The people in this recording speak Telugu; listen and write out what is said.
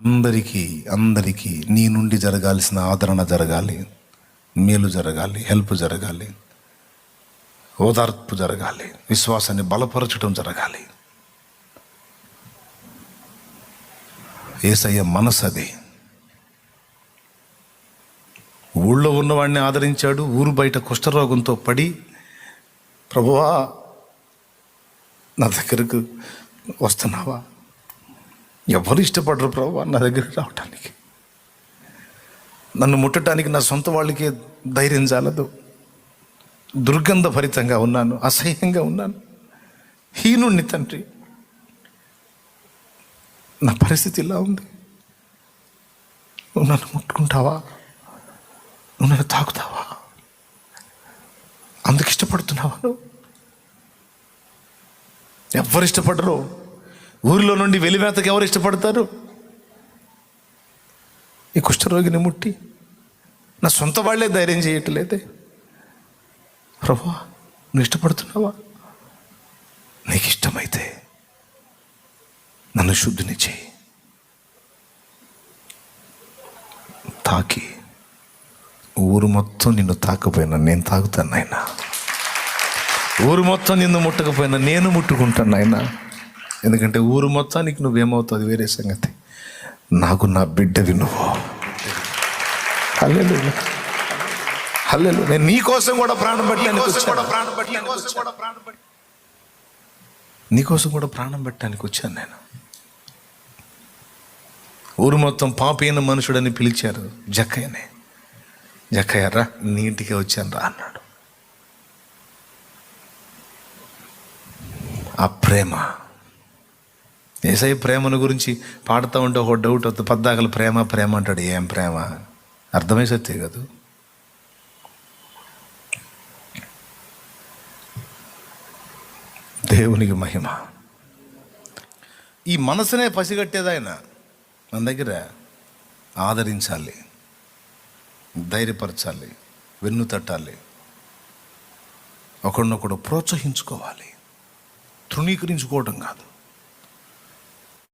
అందరికీ నీ నుండి జరగాల్సిన ఆదరణ జరగాలి, మేలు జరగాలి, హెల్ప్ జరగాలి, ఓదార్పు జరగాలి, విశ్వాసాన్ని బలపరచడం జరగాలి. యేసయ్య మనసు అది. ఊళ్ళో ఉన్నవాడిని ఆదరించాడు. ఊరు బయట కుష్ఠరోగంతో పడి, ప్రభువా నా దగ్గరకు వస్తున్నావా? ఎవరు ఇష్టపడరు ప్రభువా నా దగ్గరికి రావటానికి, నన్ను ముట్టడానికి నా సొంత వాళ్ళకే ధైర్యం చాలదు. దుర్గంధభరితంగా ఉన్నాను, అసహ్యంగా ఉన్నాను, హీనుణ్ణి తండ్రి, నా పరిస్థితి ఇలా ఉంది. నువ్వు నన్ను ముట్టుకుంటావా? నువ్వు నన్ను తాకుతావా? అందుకు ఇష్టపడుతున్నావా? నువ్వు ఎవరు ఇష్టపడరు. ఊరిలో నుండి వెలివేతకు ఎవరు ఇష్టపడతారు? ఈ కుష్ఠరోగిని ముట్టి నా సొంత వాళ్ళే ధైర్యం చేయట్లేదే. ప్రభువా నువ్వు ఇష్టపడుతున్నావా? నీకు ఇష్టమైతే నన్ను శుద్ధిని చేయి. తాకి ఊరు మొత్తం నిన్ను తాకపోయినా నేను తాగుతాను నాయన. ఊరు మొత్తం నిన్ను ముట్టకపోయినా నేను ముట్టుకుంటాను నాయన. ఎందుకంటే ఊరు మొత్తానికి నువ్వేమవుతావు వేరే సంగతి, నాకు నా బిడ్డవి నువ్వు. హల్లెలూయా, హల్లెలూయా. నేను నీ కోసం కూడా ప్రాణం పెట్టడానికి వచ్చాను నేను. ఊరు మొత్తం పాపైన మనుషుడని పిలిచారు జక్కయ్యనే. జక్కయ్య రా, నీ ఇంటికే వచ్చాను రా అన్నాడు. ఆ ప్రేమ, యేసయ్య ప్రేమను గురించి పాడుతూ ఉంటే ఒక డౌట్ వస్తుంది. పద్దాకలు ప్రేమ ప్రేమ అంటాడు. ఏం ప్రేమ? అర్థమై సత్తే కదా. దేవునికి మహిమ. ఈ మనసునే పసిగట్టేదాయన మన దగ్గర ఆదరించాలి, ధైర్యపరచాలి, వెన్ను తట్టాలి, ఒకరినొకడు ప్రోత్సహించుకోవాలి, తృణీకరించుకోవడం కాదు.